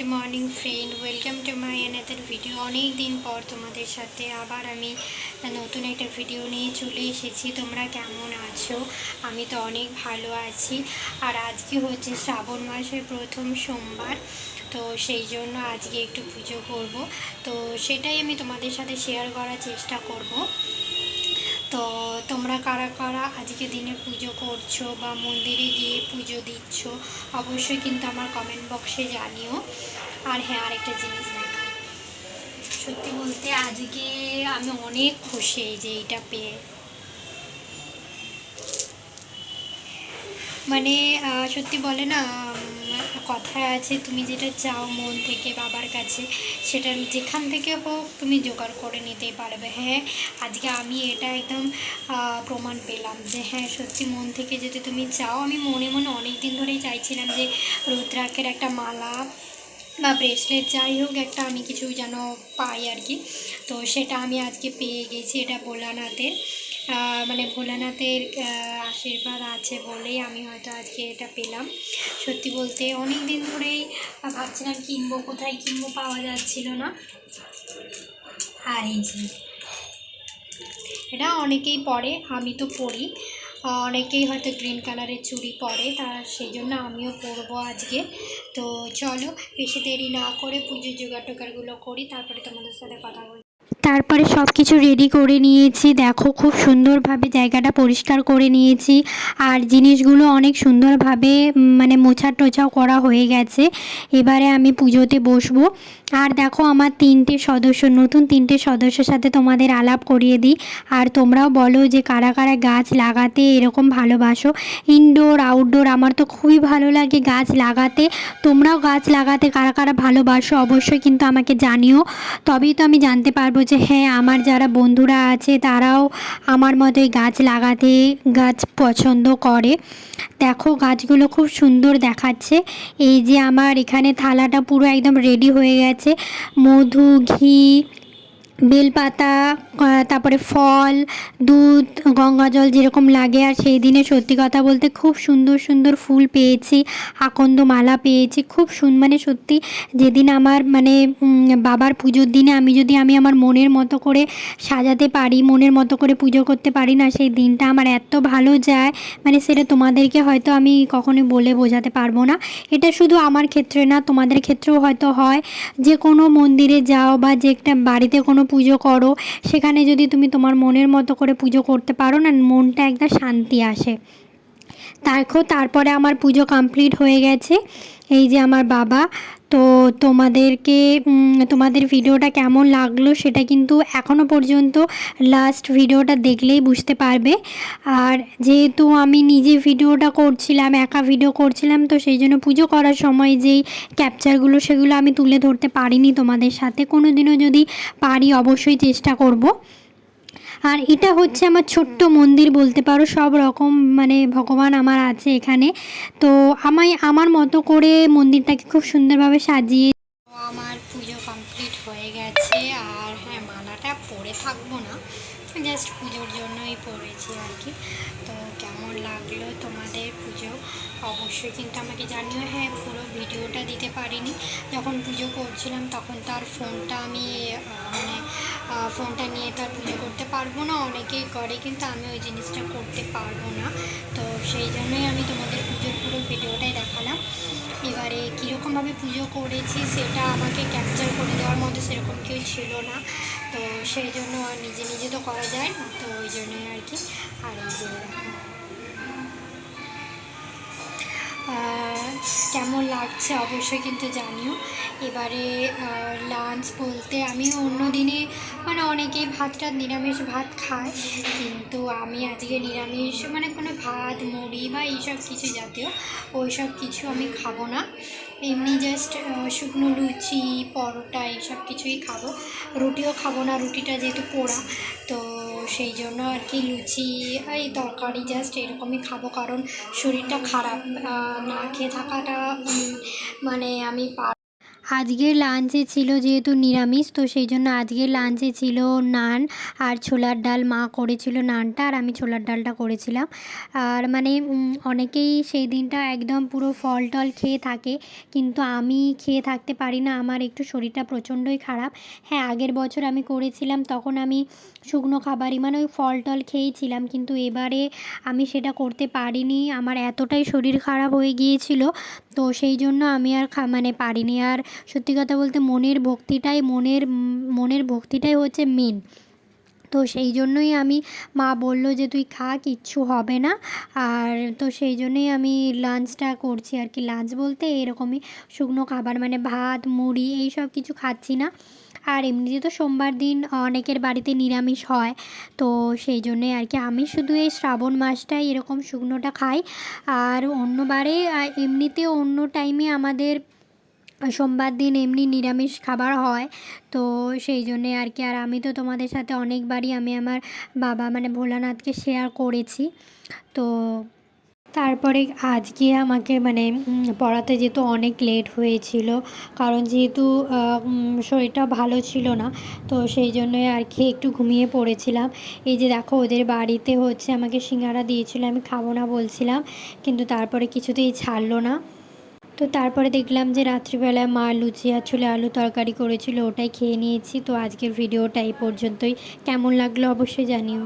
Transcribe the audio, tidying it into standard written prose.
Good morning friend welcome to my another video. অনেক দিন পর তোমাদের সাথে আবার আমি নতুন একটা ভিডিও নিয়ে চলে এসেছি। তোমরা কেমন আছো? আমি তো অনেক ভালো আছি। আর আজকে হচ্ছে শ্রাবণ মাসের প্রথম সোমবার, তো সেই জন্য আজকে একটু পুজো করব। তো সেটাই আমি তোমাদের সাথে শেয়ার করার চেষ্টা করব। তো তোমরা কারা কারা আজকে দিনে পুজো করছো বা মন্দিরে গিয়ে পুজো দিচ্ছ অবশ্যই কিন্তু আমার কমেন্ট বক্সে জানিও। আর হ্যাঁ, আরেকটা জিনিস দেখা, সত্যি বলতে আজকে আমি অনেক খুশি যে এইটা পেয়ে। মানে সত্যি বলে না, কথায় আছে তুমি যেটা চাও মন থেকে বাবার কাছে, সেটা যেখান থেকে হোক তুমি জোগাড় করে নিতেই পারবে। হ্যাঁ, আজকে আমি এটা একদম প্রমাণ পেলাম যে হ্যাঁ সত্যি মন থেকে যদি তুমি চাও। আমি মনে মনে অনেক দিন ধরেই চাইছিলাম যে রুদ্রাক্ষের একটা মালা বা ব্রেসলেট যাই হোক একটা আমি কিছু যেন পাই আর কি। তো সেটা আমি আজকে পেয়ে গেছি। এটা ভোলানাথের মানে ভোলানাথের আশীর্বাদ আছে বলেই আমি হয়তো আজকে এটা পেলাম। সত্যি বলতে অনেক দিন ধরেই ভাবছিলাম কিনবো, কোথায় কিনবো, পাওয়া যাচ্ছিল না। আর এই যে এটা অনেকেই পরে, আমি তো পরি। অনেকেই হয়তো গ্রিন কালারের চুড়ি পরে, তা সেই জন্য আমিও পরবো আজকে। তো চলো বেশি দেরি না করে পুজোর জোগাড় টোগাড়গুলো করি, তারপরে তোমাদের সাথে কথা বলি। তারপরে সব কিছু রেডি করে নিয়েছি। দেখো খুব সুন্দরভাবে জায়গাটা পরিষ্কার করে নিয়েছি। আর জিনিসগুলো অনেক সুন্দরভাবে মানে মোছা টোছাও করা হয়ে গেছে। এবারে আমি পুজোতে বসবো। আর দেখো আমার নতুন তিনটে সদস্যের সাথে তোমাদের আলাপ করিয়ে দিই। আর তোমরাও বলো যে কারা কারা গাছ লাগাতে এরকম ভালোবাসো, ইনডোর আউটডোর। আমার তো খুবই ভালো লাগে গাছ লাগাতে। তোমরাও গাছ লাগাতে কারা কারা ভালোবাসো অবশ্যই কিন্তু আমাকে জানিও। তবেই তো আমি জানতে পারবো যে হ্যাঁ আমার যারা বন্ধুরা আছে তারাও আমার মতোই গাছ লাগাতে, গাছ পছন্দ করে। দেখো গাছগুলো খুব সুন্দর দেখাচ্ছে। এই যে আমার এখানে থালাটা পুরো একদম রেডি হয়ে গেছে। মধু, ঘি, বেলপাতা, তারপরে ফল, দুধ, গঙ্গা জল যেরকম লাগে। আর সেই দিনে সত্যি কথা বলতে খুব সুন্দর সুন্দর ফুল পেয়েছি, আকন্দ মালা পেয়েছি। খুব মানে সত্যি যেদিন আমার মানে বাবার পুজোর দিনে আমি আমার মনের মতো করে সাজাতে পারি, মনের মতো করে পুজো করতে পারি না, সেই দিনটা আমার এত ভালো যায়। মানে সেটা তোমাদেরকে হয়তো আমি কখনোই বলে বোঝাতে পারবো না। এটা শুধু আমার ক্ষেত্রে না, তোমাদের ক্ষেত্রেও হয়তো হয়। যে কোনো মন্দিরে যাও বা যে একটা বাড়িতে কোনো পুজো করো, সেখানে যদি তুমি তোমার মনের মতো করে পুজো করতে পারো না, মনটা একটা শান্তি আসে। দেখো তারপরে আমার পুজো কমপ্লিট হয়ে গেছে। এই যে আমার বাবা। তো তোমাদের ভিডিওটা কেমন লাগলো সেটা কিন্তু এখনও পর্যন্ত লাস্ট ভিডিওটা দেখলেই বুঝতে পারবে। আর যেহেতু আমি নিজে ভিডিওটা করছিলাম, একা ভিডিও করছিলাম, তো সেই জন্য পুজো করার সময় যেই ক্যাপচারগুলো সেগুলো আমি তুলে ধরতে পারিনি তোমাদের সাথে। কোনো দিনও যদি পারি অবশ্যই চেষ্টা করব। আর এটা হচ্ছে আমার ছোট্ট মন্দির বলতে পারো। সব রকম মানে ভগবান আমার আছে এখানে। তো আমার মতো করে মন্দিরটাকে খুব সুন্দরভাবে সাজিয়ে আমার পুজো কমপ্লিট হয়ে গেছে। আর হ্যাঁ, মালাটা পরে থাকবো না, জাস্ট পুজোর জন্যই পরেছি আর কি। তো কেমন লাগলো তোমাদের পুজো অবশ্যই কিন্তু আমাকে জানিও। হ্যাঁ, পুরো ভিডিওটা দিতে পারিনি, যখন পুজো করছিলাম তখন তার ফোনটা আমি মানে ফোনটা নিয়ে তো আর পুজো করতে পারবো না, অনেকেই করে কিন্তু আমি ওই জিনিসটা করতে পারবো না। তো সেই জন্যই আমি তোমাদের পুজোর পুরো ভিডিওটাই দেখালাম। এবারে কীরকমভাবে পুজো করেছি সেটা আমাকে ক্যাপচার করে দেওয়ার মতো সেরকম কেউ ছিল না, তো সেই জন্য নিজে নিজে তো করা যায় না, তো ওই জন্যই আর কি। আর এই যে কেমন লাগছে অবশ্যই কিন্তু জানিও। এবারে লাঞ্চ বলতে আমি অন্য দিনে মানে অনেকেই নিরামিষ ভাত খায়, কিন্তু আমি আজকে নিরামিষ মানে কোনো ভাত মুড়ি বা এইসব কিছু জাতীয় ওইসব কিছু আমি খাবো না। এমনি জাস্ট শুকনো লুচি, পরোটা এইসব কিছুই খাবো। রুটিও খাবো না, রুটিটা যেহেতু পোড়া, তো সেই জন্য আর কি লুচি এই তরকারি জাস্ট এরকমই খাবো। কারণ শরীরটা খারাপ, না খেয়ে থাকাটা মানে আমি আজকের লাঞ্চে ছিল যেহেতু নিরামিষ, তো সেই জন্য আজকের লাঞ্চে ছিল নান আর ছোলার ডাল। মা করেছিল নানটা আর আমি ছোলার ডালটা করেছিলাম। আর মানে অনেকেই সেই দিনটা একদম পুরো ফল টল খেয়ে থাকে, কিন্তু আমি খেয়ে থাকতে পারি না, আমার একটু শরীরটা প্রচণ্ডই খারাপ। হ্যাঁ, আগের বছর আমি করেছিলাম তখন আমি শুকনো খাবারই মানে ওই ফল টল খেয়েছিলাম, কিন্তু এবারে আমি সেটা করতে পারিনি, আমার এতটাই শরীর খারাপ হয়ে গিয়েছিল। তো সেই জন্য আমি আর মানে পারিনি। আর সত্যি কথা বলতে মনের ভক্তিটাই হচ্ছে মেন। তো সেই জন্যই আমি, মা বলল যে তুই খা, কিচ্ছু হবে না। আর তো সেই জন্যই আমি লাঞ্চটা করছি আর কি। লাঞ্চ বলতে এরকমই শুকনো খাবার, মানে ভাত মুড়ি এই সব কিছু খাচ্ছি না। আর এমনিতে তো সোমবার দিন অনেকের বাড়িতে নিরামিষ হয়, তো সেই জন্যেই আর কি আমি শুধু এই শ্রাবণ মাসটাই এরকম শুকনোটা খাই। আর অন্য বারে এমনিতে অন্য টাইমে আমাদের সোমবার দিন এমনি নিরামিষ খাবার হয়। তো সেই জন্যে আর কি। আর আমি তো তোমাদের সাথে অনেকবারই আমি আমার বাবা মানে ভোলানাথকে শেয়ার করেছি। তো তারপরে আজকে আমাকে মানে পড়াতে যেতে অনেক লেট হয়েছিল, কারণ যেহেতু শরীরটা ভালো ছিল না, তো সেই জন্যই আর কি একটু ঘুমিয়ে পড়েছিলাম। এই যে দেখো, ওদের বাড়িতে হচ্ছে আমাকে সিঙ্গারা দিয়েছিল, আমি খাবো না বলছিলাম, কিন্তু তারপরে কিছুতেই ছাড়লো না। তো তারপরে দেখলাম যে রাত্রিবেলা মা লুচি আর ছোলে আলু তরকারি করেছিল, ওটাই খেয়ে নিয়েছি। তো আজকের ভিডিওটা এই পর্যন্তই। কেমন লাগলো অবশ্যই জানিও।